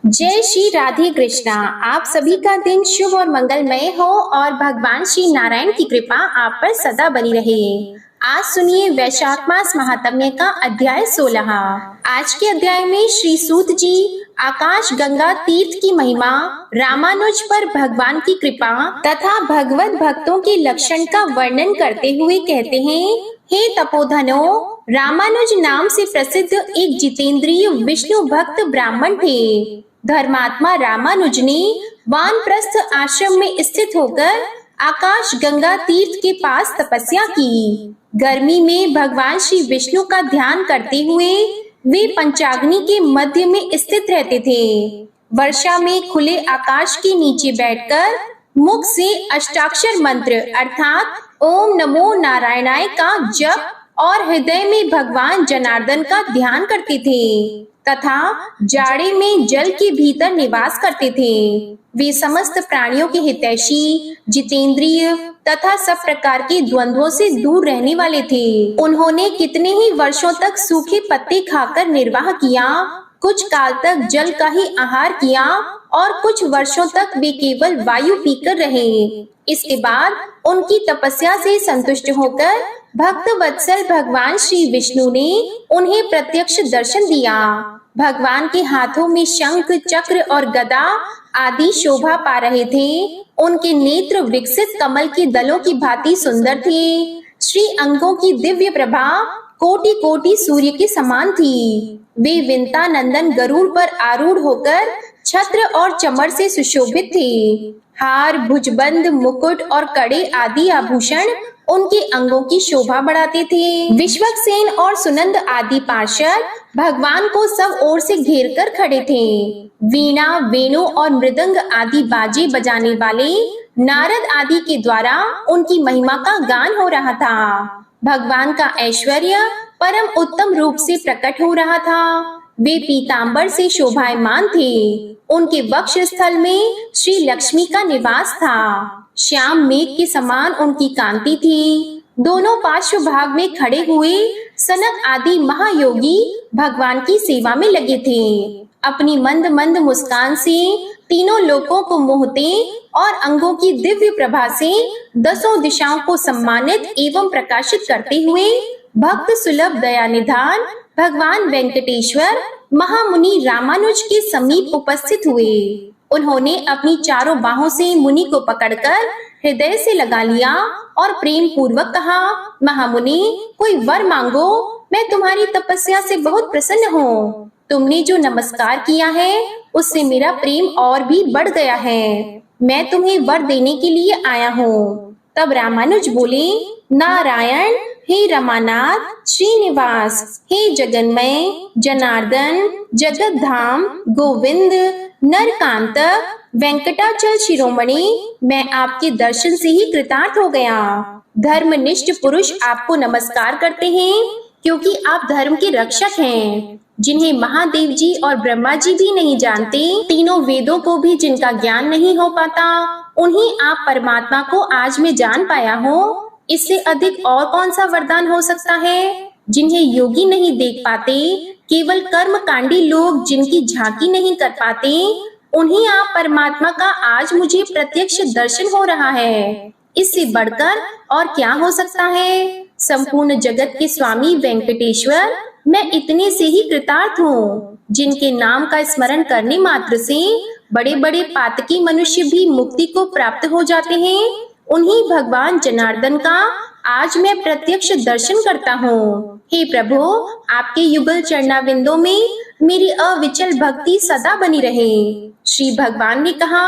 जय श्री राधे कृष्णा। आप सभी का दिन शुभ और मंगलमय हो और भगवान श्री नारायण की कृपा आप पर सदा बनी रहे। आज सुनिए वैशाख मास महात्म्य का अध्याय 16। आज के अध्याय में श्री सूत जी आकाश गंगा तीर्थ की महिमा, रामानुज पर भगवान की कृपा तथा भगवत भक्तों के लक्षण का वर्णन करते हुए कहते हैं, हे तपोधनो, रामानुज नाम से प्रसिद्ध एक जितेंद्रिय विष्णु भक्त ब्राह्मण थे। धर्मात्मा रामानुज ने वानप्रस्थ आश्रम में स्थित होकर आकाश गंगा तीर्थ के पास तपस्या की। गर्मी में भगवान श्री विष्णु का ध्यान करते हुए वे पंचाग्नि के मध्य में स्थित रहते थे। वर्षा में खुले आकाश के नीचे बैठकर मुख से अष्टाक्षर मंत्र अर्थात ओम नमो नारायणाय का जप और हृदय में भगवान जनार्दन का ध्यान करते थे तथा जाड़े में जल के भीतर निवास करते थे। वे समस्त प्राणियों के हितैषी, जितेंद्रिय तथा सब प्रकार के द्वंद्वों से दूर रहने वाले थे। उन्होंने कितने ही वर्षों तक सूखे पत्ते खाकर निर्वाह किया, कुछ काल तक जल का ही आहार किया और कुछ वर्षों तक वे केवल वायु पीकर रहे। इसके बाद उनकी तपस्या से संतुष्ट होकर भक्त वत्सल भगवान श्री विष्णु ने उन्हें प्रत्यक्ष दर्शन दिया। भगवान के हाथों में शंख, चक्र और गदा आदि शोभा पा रहे थे। उनके नेत्र विकसित कमल के दलों की भांति सुंदर थे। श्री अंगों की दिव्य प्रभा कोटि कोटि सूर्य के समान थी। वे विंता नंदन गरुड़ पर आरूढ़ होकर छत्र और चमर से सुशोभित थे। हार, भुजबंद, मुकुट और कड़े आदि आभूषण उनके अंगों की शोभा बढ़ाते थे। विश्वक्सेन और सुनंद आदि पार्षद भगवान को सब ओर से घेर कर खड़े थे। वीणा, वेणु और मृदंग आदि बाजे बजाने वाले नारद आदि के द्वारा उनकी महिमा का गान हो रहा था। भगवान का ऐश्वर्य परम उत्तम रूप से प्रकट हो रहा था। वे पीतांबर से शोभायमान थे। उनके वक्ष स्थल में श्री लक्ष्मी का निवास था। श्याम मेघ के समान उनकी कांति थी। दोनों पार्श्व भाग में खड़े हुए सनक आदि महायोगी भगवान की सेवा में लगे थे। अपनी मंद मंद मुस्कान से तीनों लोकों को मोहते और अंगों की दिव्य प्रभा से दसों दिशाओं को सम्मानित एवं प्रकाशित करते हुए भक्त सुलभ दया निधान भगवान वेंकटेश्वर महामुनि रामानुज के समीप उपस्थित हुए। उन्होंने अपनी चारों बाहों से मुनि को पकड़कर हृदय से लगा लिया और प्रेम पूर्वक कहा, महामुनि, कोई वर मांगो, मैं तुम्हारी तपस्या से बहुत प्रसन्न हूँ। तुमने जो नमस्कार किया है उससे मेरा प्रेम और भी बढ़ गया है। मैं तुम्हें वर देने के लिए आया हूँ। तब रामानुज बोले, नारायण, हे रमानाथ, श्रीनिवास, हे जगन्मय, जनार्दन, जगत धाम, गोविंद, नरकांत, वेंकटाचल शिरोमणि, मैं आपके दर्शन से ही कृतार्थ हो गया। धर्मनिष्ठ पुरुष आपको नमस्कार करते हैं क्योंकि आप धर्म के रक्षक हैं, जिन्हें महादेव जी और ब्रह्मा जी भी नहीं जानते। तीनों वेदों को भी जिनका ज्ञान नहीं हो पाता, उन्हीं आप परमात्मा को आज मैं जान पाया हूँ। इससे अधिक और कौन सा वरदान हो सकता है? जिन्हें योगी नहीं देख पाते, केवल कर्म कांडी लोग जिनकी झांकी नहीं कर पाते, उन्हीं आप परमात्मा का आज मुझे प्रत्यक्ष दर्शन हो रहा है। इससे बढ़कर और क्या हो सकता है? संपूर्ण जगत के स्वामी वेंकटेश्वर, मैं इतने से ही कृतार्थ हूँ। जिनके नाम का स्मरण करने मात्र से बड़े बड़े पातकी मनुष्य भी मुक्ति को प्राप्त हो जाते हैं, उन्हीं भगवान जनार्दन का आज मैं प्रत्यक्ष दर्शन करता हूँ। हे प्रभु, आपके युगल चरणाविंदों में मेरी अविचल भक्ति सदा बनी रहे। श्री भगवान ने कहा,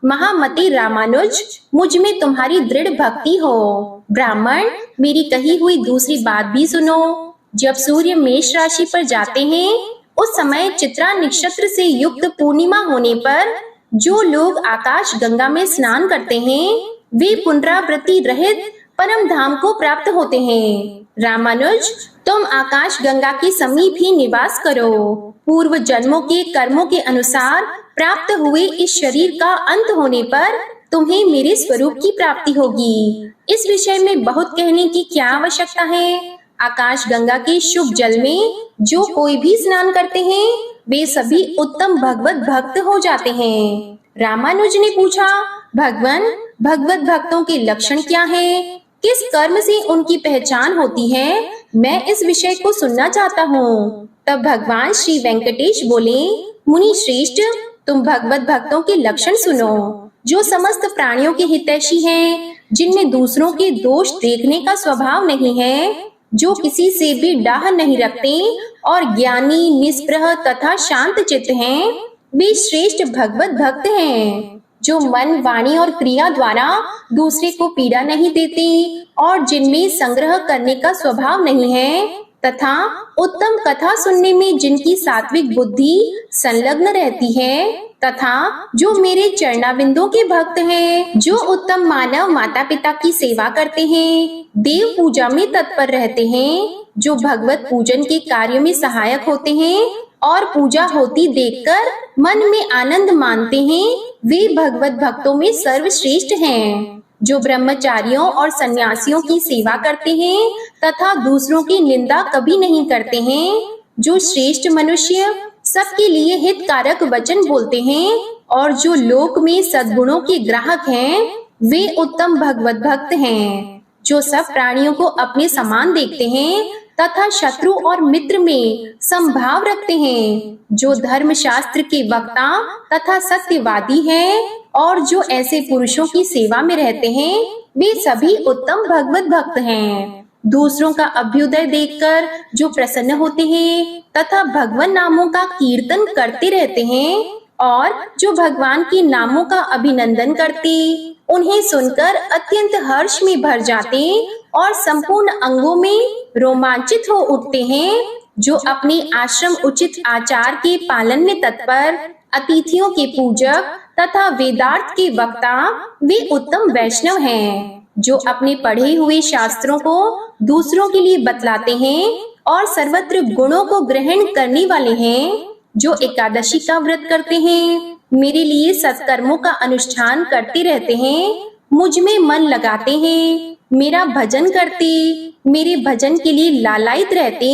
महामते रामानुज, मुझ में तुम्हारी दृढ़ भक्ति हो। ब्राह्मण, मेरी कही हुई दूसरी बात भी सुनो। जब सूर्य मेष राशि पर जाते हैं, उस समय चित्रा नक्षत्र से युक्त पूर्णिमा होने पर जो लोग आकाश गंगा में स्नान करते हैं, वे पुनरावृत्ति रहित परम धाम को प्राप्त होते हैं। रामानुज, तुम आकाश गंगा के समीप ही निवास करो। पूर्व जन्मों के कर्मों के अनुसार प्राप्त हुए इस शरीर का अंत होने पर तुम्हें मेरे स्वरूप की प्राप्ति होगी। इस विषय में बहुत कहने की क्या आवश्यकता है? आकाश गंगा के शुभ जल में जो कोई भी स्नान करते हैं वे सभी उत्तम भगवत भक्त हो जाते हैं। रामानुज ने पूछा, भगवान, भगवत भक्तों के लक्षण क्या हैं? किस कर्म से उनकी पहचान होती है? मैं इस विषय को सुनना चाहता हूँ। तब भगवान श्री वेंकटेश बोले, मुनि श्रेष्ठ, तुम भगवत भक्तों के लक्षण सुनो। जो समस्त प्राणियों के हितैषी हैं, जिनमें दूसरों के दोष देखने का स्वभाव नहीं है, जो किसी से भी डाह नहीं रखते और ज्ञानी, निष्प्रह तथा शांत चित्त हैं, वे श्रेष्ठ भगवत भक्त हैं। जो मन, वाणी और क्रिया द्वारा दूसरे को पीड़ा नहीं देते और जिनमें संग्रह करने का स्वभाव नहीं है तथा उत्तम कथा सुनने में जिनकी सात्विक बुद्धि संलग्न रहती है तथा जो मेरे चरणाविंदों के भक्त हैं, जो उत्तम मानव माता पिता की सेवा करते हैं, देव पूजा में तत्पर रहते हैं, जो भगवत पूजन के कार्य में सहायक होते हैं और पूजा होती देखकर मन में आनंद मानते हैं, वे भगवत भक्तों में सर्वश्रेष्ठ हैं। जो ब्रह्मचारियों और सन्यासियों की सेवा करते हैं तथा दूसरों की निंदा कभी नहीं करते हैं, जो श्रेष्ठ मनुष्य सबके लिए हितकारक वचन बोलते हैं और जो लोक में सद्गुणों के ग्राहक हैं, वे उत्तम भगवत भक्त हैं। जो सब प्राणियों को अपने समान देखते हैं तथा शत्रु और मित्र में समभाव रखते हैं, जो धर्म शास्त्र के वक्ता तथा सत्यवादी हैं और जो ऐसे पुरुषों की सेवा में रहते हैं, वे सभी उत्तम भगवत भक्त हैं। दूसरों का अभ्युदय देखकर जो प्रसन्न होते हैं तथा भगवान नामों का कीर्तन करते रहते हैं और जो भगवान के नामों का अभिनंदन करते, उन्हें सुनकर अत्यंत हर्ष में भर जाते और संपूर्ण अंगों में रोमांचित हो उठते हैं, जो अपने आश्रम उचित आचार के पालन में तत्पर, अतिथियों के पूजक तथा वेदार्थ के वक्ता, वे उत्तम वैष्णव हैं। जो अपने पढ़े हुए शास्त्रों को दूसरों के लिए बतलाते हैं और सर्वत्र गुणों को ग्रहण करने वाले हैं, जो एकादशी का व्रत करते हैं, मेरे लिए सत्कर्मों का अनुष्ठान करते रहते हैं, मुझ में मन लगाते हैं, मेरा भजन करते, मेरे भजन के लिए लालायित रहते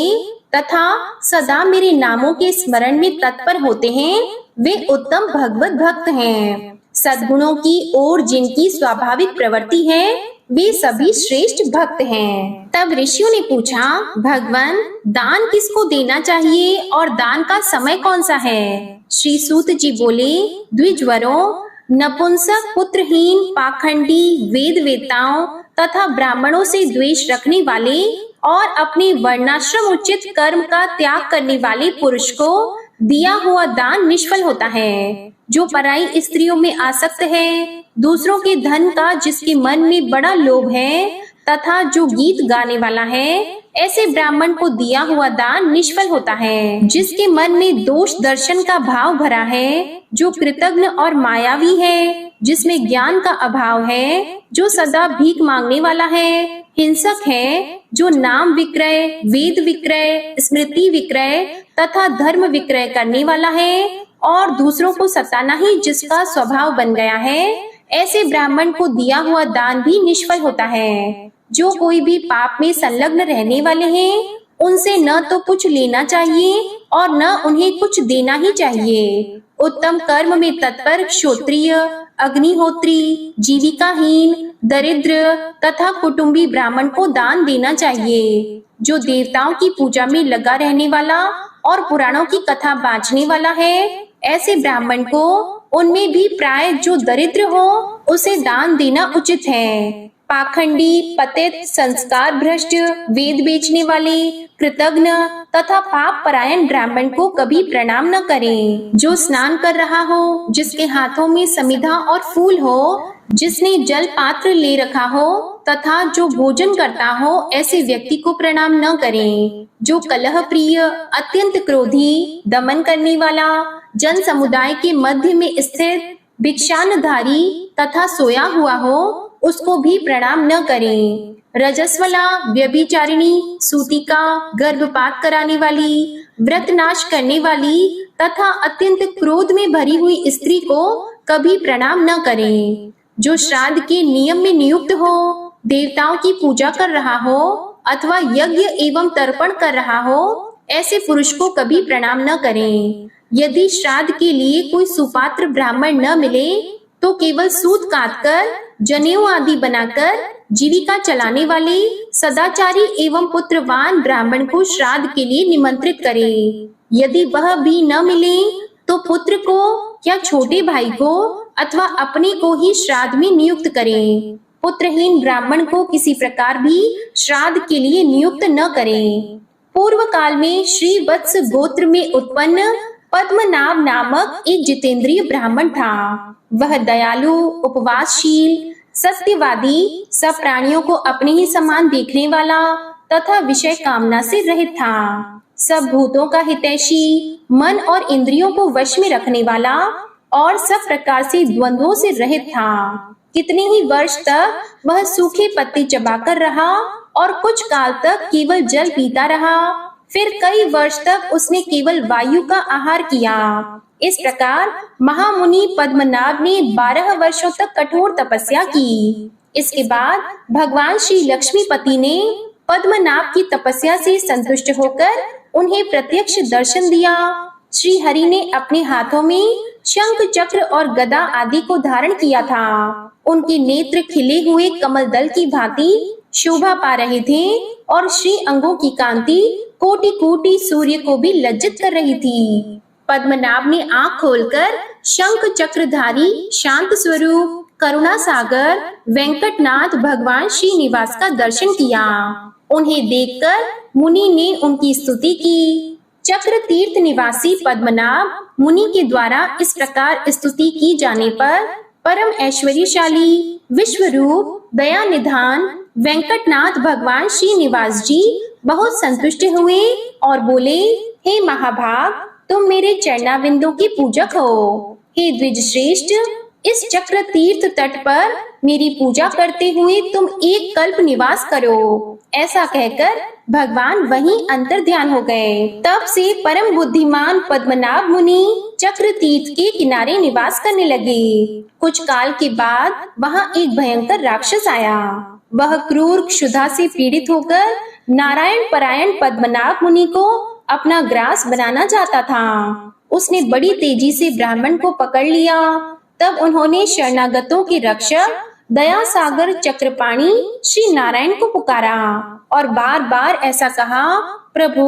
तथा सदा मेरे नामों के स्मरण में तत्पर होते हैं, वे उत्तम भगवत भक्त हैं। सद्गुणों की ओर जिनकी स्वाभाविक प्रवृत्ति है, वे सभी श्रेष्ठ भक्त हैं। तब ऋषियों ने पूछा, भगवान, दान किसको देना चाहिए और दान का समय कौन सा है? श्री सूत जी बोले, द्विजवरों, नपुंसक, पुत्रहीन, पाखंडी, वेद वेताओं तथा ब्राह्मणों से द्वेष रखने वाले और अपने वर्णाश्रम उचित कर्म का त्याग करने वाले पुरुष को दिया हुआ दान निष्फल होता है। जो पराई स्त्रियों में आसक्त है, दूसरों के धन का जिसके मन में बड़ा लोभ है तथा जो गीत गाने वाला है, ऐसे ब्राह्मण को दिया हुआ दान निष्फल होता है। जिसके मन में दोष दर्शन का भाव भरा है, जो कृतघ्न और मायावी है, जिसमें ज्ञान का अभाव है, जो सदा भीख मांगने वाला है, हिंसक है, जो नाम विक्रय, वेद विक्रय, स्मृति विक्रय तथा धर्म विक्रय करने वाला है और दूसरों को सताना ही जिसका स्वभाव बन गया है, ऐसे ब्राह्मण को दिया हुआ दान भी निष्फल होता है। जो कोई भी पाप में संलग्न रहने वाले हैं, उनसे न तो कुछ लेना चाहिए और न उन्हें कुछ देना ही चाहिए। उत्तम कर्म में तत्पर क्षत्रिय, अग्निहोत्री, जीविकाहीन, दरिद्र तथा कुटुंबी ब्राह्मण को दान देना चाहिए। जो देवताओं की पूजा में लगा रहने वाला और पुराणों की कथा बांचने वाला है, ऐसे ब्राह्मण को उनमें भी प्राय जो दरिद्र हो उसे दान देना उचित है। पाखंडी, पतित, संस्कार भ्रष्ट, वेद बेचने वाले, कृतघ्न तथा पाप परायण ब्राह्मण को कभी प्रणाम न करें। जो स्नान कर रहा हो, जिसके हाथों में समिधा और फूल हो, जिसने जल पात्र ले रखा हो तथा जो भोजन करता हो, ऐसे व्यक्ति को प्रणाम न करें। जो कलह प्रिय, अत्यंत क्रोधी, दमन करने वाला, जन समुदाय के मध्य में स्थित, भिक्षानधारी तथा सोया हुआ हो, उसको भी प्रणाम न करें। रजस्वला, व्यभिचारिणी, सूतिका, गर्भपात कराने वाली, व्रत नाश करने वाली तथा अत्यंत क्रोध में भरी हुई स्त्री को कभी प्रणाम न करें। जो श्राद्ध के नियम में नियुक्त हो, देवताओं की पूजा कर रहा हो, अथवा यज्ञ एवं तर्पण कर रहा हो, ऐसे पुरुष को कभी प्रणाम न करें। यदि श्राद्ध के लिए कोई सुपात्र ब्राह्मण न मिले तो केवल सूत काटकर, जनेऊ आदि बनाकर जीविका चलाने वाले सदाचारी एवं पुत्रवान ब्राह्मण को श्राद्ध के लिए निमंत्रित करें। यदि वह भी न मिले तो पुत्र को या छोटे भाई को अथवा अपने को ही श्राद्ध में नियुक्त करें। पुत्रहीन ब्राह्मण को किसी प्रकार भी श्राद्ध के लिए नियुक्त न करें। पूर्व काल में श्री वत्स गोत्र में उत्पन्न पद्मनाभ नामक एक जितेंद्रिय ब्राह्मण था। वह दयालु, उपवासशील, सत्यवादी, सब प्राणियों को अपने ही समान देखने वाला तथा विषय कामना से रहित था। सब भूतों का हितैषी, मन और इंद्रियों को वश में रखने वाला और सब प्रकार से द्वंद्वों से रहित था। कितने ही वर्ष तक वह सूखे पत्ते चबाकर रहा और कुछ काल तक केवल जल पीता रहा। फिर कई वर्ष तक उसने केवल वायु का आहार किया। इस प्रकार महामुनि पद्मनाभ ने 12 वर्षों तक कठोर तपस्या की। इसके बाद भगवान श्री लक्ष्मीपति ने पद्मनाभ की तपस्या से संतुष्ट होकर उन्हें प्रत्यक्ष दर्शन दिया। श्री हरि ने अपने हाथों में शंख, चक्र और गदा आदि को धारण किया था। उनके नेत्र खिले हुए कमल दल की भांति शोभा पा रहे थे और श्री अंगों की कांति कोटि कोटि सूर्य को भी लज्जित कर रही थी। पद्मनाभ ने आंख खोलकर शंख चक्रधारी, शांत स्वरूप, करुणा सागर वेंकटनाथ भगवान श्रीनिवास का दर्शन किया। उन्हें देखकर मुनि ने उनकी स्तुति की। चक्र तीर्थ निवासी पद्मनाभ मुनि के द्वारा इस प्रकार स्तुति की जाने पर परम ऐश्वर्यशाली, विश्वरूप, दया निधान वेंकटनाथ भगवान श्रीनिवास जी बहुत संतुष्ट हुए और बोले, हे महाभाग, तुम मेरे चरणाविंदों के पूजक हो। हे द्विज श्रेष्ठ, इस चक्र तीर्थ तट पर मेरी पूजा करते हुए तुम एक कल्प निवास करो। ऐसा कहकर भगवान वहीं अंतर ध्यान हो गए। तब से परम बुद्धिमान पद्मनाभ मुनि चक्र तीर्थ के किनारे निवास करने लगे। कुछ काल के बाद वहां एक भयंकर राक्षस आया। वह क्रूर क्षुधा से पीड़ित होकर नारायण परायण पद्मनाभ मुनि को अपना ग्रास बनाना चाहता था। उसने बड़ी तेजी से ब्राह्मण को पकड़ लिया। तब उन्होंने शरणागतों के रक्षक दया सागर चक्रपाणी श्री नारायण को पुकारा और बार बार ऐसा कहा, प्रभु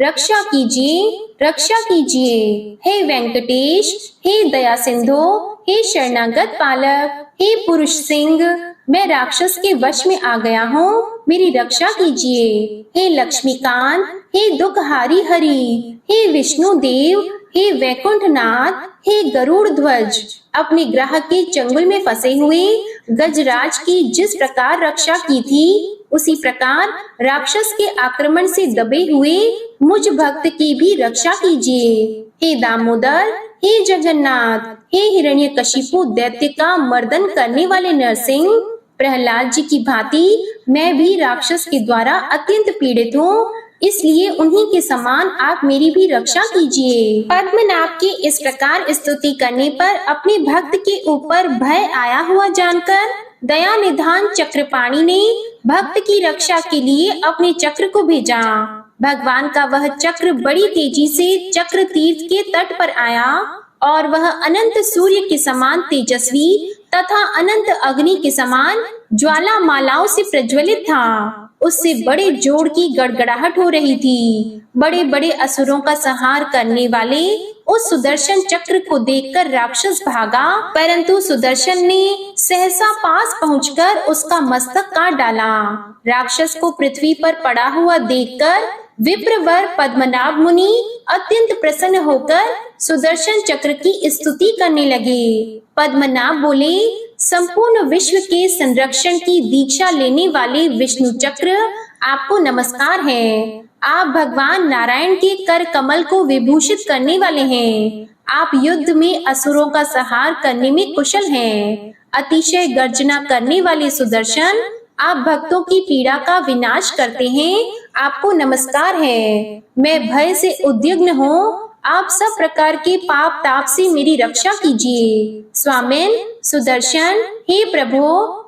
रक्षा कीजिए, रक्षा कीजिए। हे वेंकटेश, हे दया सिंधु, हे शरणागत पालक, हे पुरुष सिंह, मैं राक्षस के वश में आ गया हूँ, मेरी रक्षा कीजिए। हे लक्ष्मीकांत, हे दुखहारी हरि, हे विष्णु देव, हे वैकुंठनाथ, हे गरुड़ ध्वज, अपने ग्रह के चंगुल में फंसे हुए गजराज की जिस प्रकार रक्षा की थी, उसी प्रकार राक्षस के आक्रमण से दबे हुए मुझ भक्त की भी रक्षा कीजिए। हे दामोदर, हे जगन्नाथ, हे हिरण्यकशिपु दैत्य का मर्दन करने वाले नरसिंह, प्रहलाद जी की भांति मैं भी राक्षस के द्वारा अत्यंत पीड़ित हूँ, इसलिए उन्हीं के समान आप मेरी भी रक्षा कीजिए। पद्मनाभ की इस प्रकार स्तुति करने पर अपने भक्त के ऊपर भय आया हुआ जानकर दया निधान चक्रपाणी ने भक्त की रक्षा के लिए अपने चक्र को भेजा। भगवान का वह चक्र बड़ी तेजी से चक्र तीर्थ के तट पर आया और वह अनंत सूर्य के समान तेजस्वी तथा अनंत अग्नि के समान ज्वाला मालाओं से प्रज्वलित था। उससे बड़े जोर की गड़गड़ाहट हो रही थी। बड़े बड़े असुरों का संहार करने वाले उस सुदर्शन चक्र को देखकर राक्षस भागा, परंतु सुदर्शन ने सहसा पास पहुंचकर उसका मस्तक काट डाला। राक्षस को पृथ्वी पर पड़ा हुआ देखकर विप्रवर पद्मनाभ मुनि अत्यंत प्रसन्न होकर सुदर्शन चक्र की स्तुति करने लगे। पद्मनाभ बोले, संपूर्ण विश्व के संरक्षण की दीक्षा लेने वाले विष्णु चक्र आपको नमस्कार है। आप भगवान नारायण के कर कमल को विभूषित करने वाले हैं। आप युद्ध में असुरों का संहार करने में कुशल हैं। अतिशय गर्जना करने वाले सुदर्शन, आप भक्तों की पीड़ा का विनाश करते हैं। आपको नमस्कार है। मैं भय से उद्विग्न हूँ आप सब प्रकार के पाप ताप से मेरी रक्षा कीजिए। स्वामिन सुदर्शन, हे प्रभु,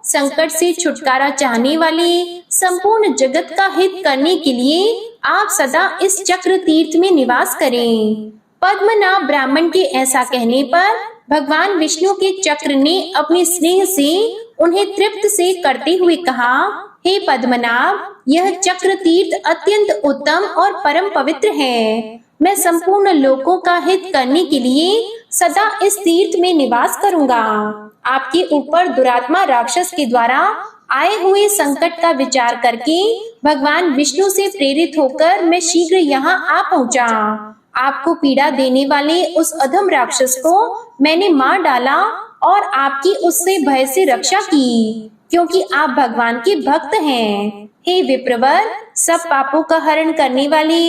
संकट से छुटकारा चाहने वाले, संपूर्ण जगत का हित करने के लिए आप सदा इस चक्र तीर्थ में निवास करें। पद्मनाभ ब्राह्मण के ऐसा कहने पर भगवान विष्णु के चक्र ने अपने स्नेह से उन्हें तृप्त से करते हुए कहा, हे पद्मनाभ, यह चक्र तीर्थ अत्यंत उत्तम और परम पवित्र है। मैं संपूर्ण लोकों का हित करने के लिए सदा इस तीर्थ में निवास करूंगा। आपके ऊपर दुरात्मा राक्षस के द्वारा आए हुए संकट का विचार करके भगवान विष्णु से प्रेरित होकर मैं शीघ्र यहाँ आ पहुँचा। आपको पीड़ा देने वाले उस अधम राक्षस को मैंने मार डाला और आपकी उससे भय से रक्षा की, क्योंकि आप भगवान के भक्त हैं। हे विप्रवर, सब पापों का हरण करने वाले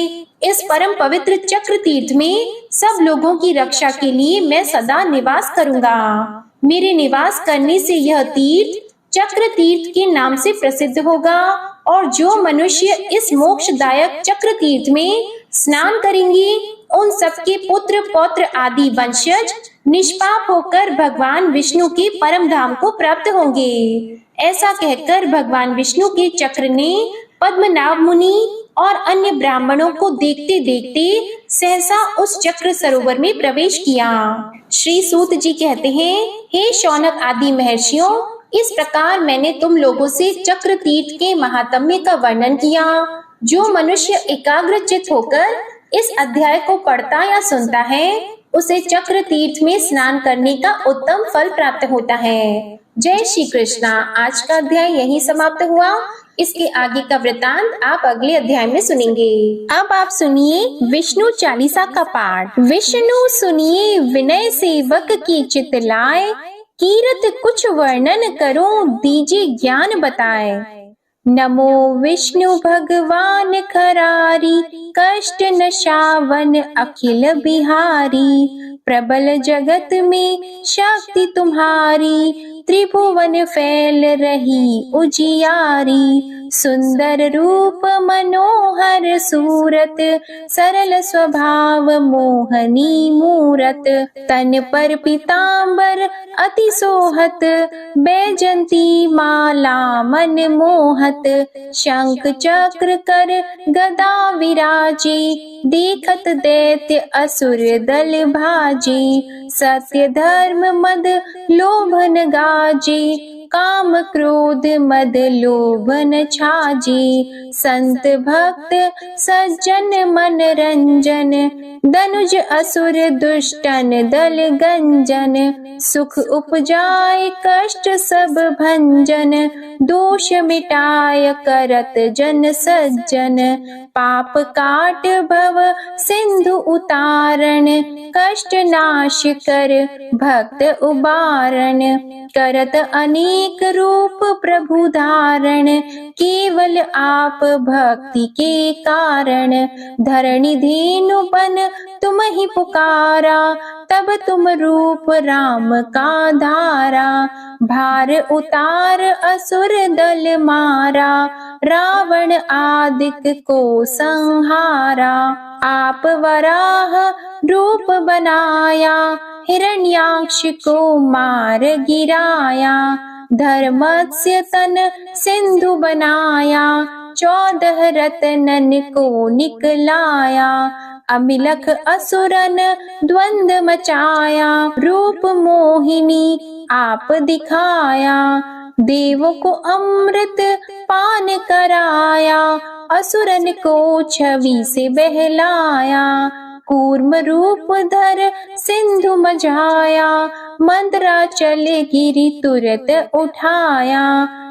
इस परम पवित्र चक्र तीर्थ में सब लोगों की रक्षा के लिए मैं सदा निवास करूंगा। मेरे निवास करने से यह तीर्थ चक्र तीर्थ के नाम से प्रसिद्ध होगा और जो मनुष्य इस मोक्षदायक चक्र तीर्थ में स्नान करेंगे उन सबके पुत्र पौत्र आदि वंशज निष्पाप होकर भगवान विष्णु के परम धाम को प्राप्त होंगे। ऐसा कहकर भगवान विष्णु के चक्र ने पद्मनाभ मुनि और अन्य ब्राह्मणों को देखते देखते सहसा उस चक्र सरोवर में प्रवेश किया। श्री सूत जी कहते हैं, हे शौनक आदि महर्षियों, इस प्रकार मैंने तुम लोगों से चक्र तीर्थ के महात्म्य का वर्णन किया। जो मनुष्य एकाग्रचित होकर इस अध्याय को पढ़ता या सुनता है उसे चक्र तीर्थ में स्नान करने का उत्तम फल प्राप्त होता है। जय श्री कृष्णा। आज का अध्याय यहीं समाप्त हुआ। इसके आगे का वृतांत आप अगले अध्याय में सुनेंगे। अब आप सुनिए विष्णु चालीसा का पाठ। विष्णु सुनिए विनय सेवक की चित लाए, कीरत कुछ वर्णन करो दीजिए ज्ञान बताए। नमो विष्णु भगवान खरारी, कष्ट नशावन अखिल बिहारी। प्रबल जगत में शक्ति तुम्हारी, त्रिभुवन फैल रही उजियारी। सुंदर रूप मनोहर सूरत, सरल स्वभाव मोहनी मूरत। तन पर पीतांबर अति सोहत, बैजंती माला मन मोहत। शंख चक्र कर गदा विराजे, देखत दैत्य असुर दल भाजे। सत्य धर्म मद लोभन गाजे, काम क्रोध मद लोभन छाजे। संत भक्त सज्जन मन रंजन, दनुज असुर दुष्टन दल गंजन। सुख उपजाए कष्ट सब भंजन, दोष मिटाय करत जन सज्जन। पाप काट भव सिंधु उतारण, कष्ट नाश कर भक्त उबारण। करत अनेक रूप प्रभु धारण, केवल आप भक्ति के कारण। धरणी धेनु बन तुम ही पुकारा, तब तुम रूप राम का धारा। भार उतार असुर दल मारा, रावण आदिक को संहारा। आप वराह रूप बनाया, हिरण्याक्ष को मार गिराया। धर्मस्य तन सिंधु बनाया, 14 रत्नन को निकलाया। अमिलख असुरन द्वंद मचाया, रूप मोहिनी आप दिखाया। देवों को अमृत पान कराया, असुरन को छवि से बहलाया। कूर्म रूप धर सिंधु मझाया, मंदराचल गिरि तुरत उठाया।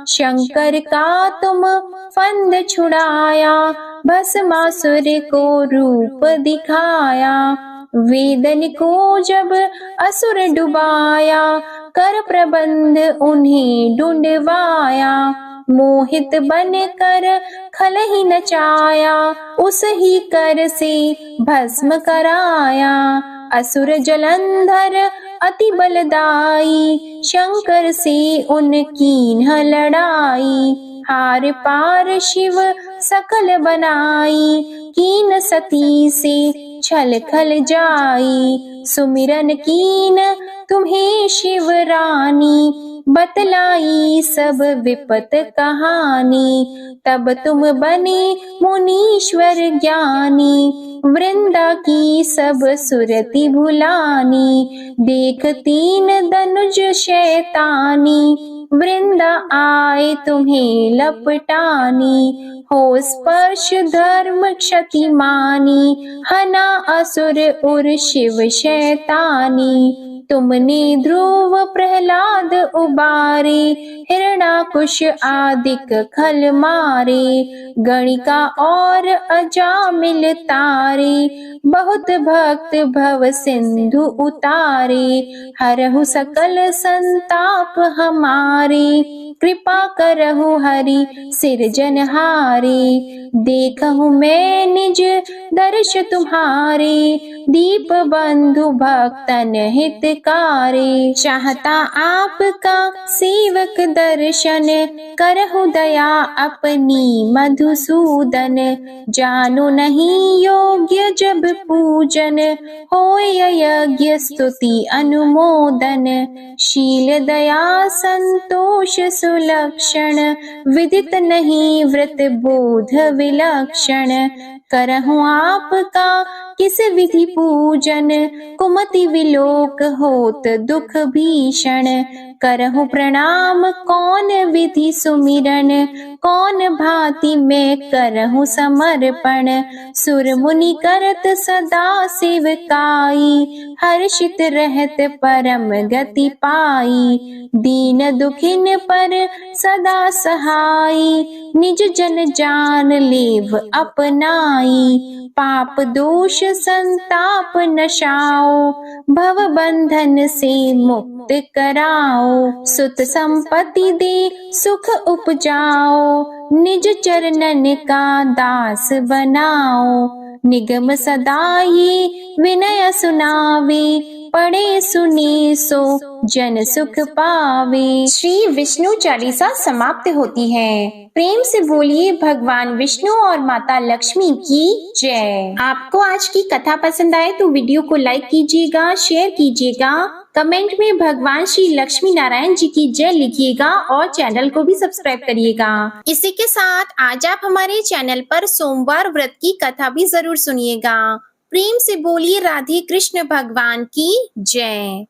शंकर का तुम फंद छुड़ाया, भस्मासुर को रूप दिखाया। वेदन को जब असुर डुबाया, कर प्रबंध उन्हें ढूंढवाया। मोहित बन कर खल ही नचाया, उस ही कर से भस्म कराया। असुर जलंधर अति बलदाई, शंकर से उनकी न लड़ाई। हार पार शिव सकल बनाई, कीन सती से छल खल जाई, सुमिरन कीन तुम्हें शिव रानी, बतलाई सब विपत कहानी, तब तुम बने मुनीश्वर ज्ञानी, वृंदा की सब सुरति भुलानी, देख तीन धनुज शैतानी, वृंदा आए तुम्हें लपटानी, हो स्पर्श धर्म क्षति मानी, हना असुर उर शिव शैतानी, तुमने ध्रुव प्रहलाद उबारे, हिरणाकुश आदिक खल मारे, गणिका और अजामिल तारे, बहुत भक्त भव सिंधु उतारे, हरहु सकल संताप हमारे, कृपा करहु हरि सिरजनहारे, देखहु मैं निज दर्श तुम्हारे, दीप बंधु भक्तन हितकारे, चाहता आपका सेवक दर्शन, करहु दया अपनी मधुसूदन, जानो नहीं योग्य जब पूजन, होय यज्ञ स्तुति अनुमोदन, शील दया संतोष सुलक्षण, विदित नहीं व्रत बोध विलक्षण, करहु आपका किस विधि पूजन, कुमति विलोक होत दुख भीषण, करहु प्रणाम कौन विधि सुमिरन, कौन भांति मैं करहु समर्पण, सुर मुनि करत सदा सेवकाई, हर्षित रहत परम गति पाई, दीन दुखिन पर सदा सहाई, निज जन जान लेव अपनाई, पाप दोष संताप नशाओ, भव बंधन से मुक्त कराओ, सुत संपत्ति दे सुख उपजाओ, निज चरणन का दास बनाओ, निगम सदा ये विनय सुनावे, पढ़े सुने सो जन सुख पावे। श्री विष्णु चालीसा समाप्त होती है। प्रेम से बोलिए भगवान विष्णु और माता लक्ष्मी की जय। आपको आज की कथा पसंद आए तो वीडियो को लाइक कीजिएगा, शेयर कीजिएगा, कमेंट में भगवान श्री लक्ष्मी नारायण जी की जय लिखिएगा और चैनल को भी सब्सक्राइब करिएगा। इसी के साथ आज आप हमारे चैनल पर सोमवार व्रत की कथा भी जरूर सुनिएगा। प्रेम से बोलिए राधे कृष्ण भगवान की जय।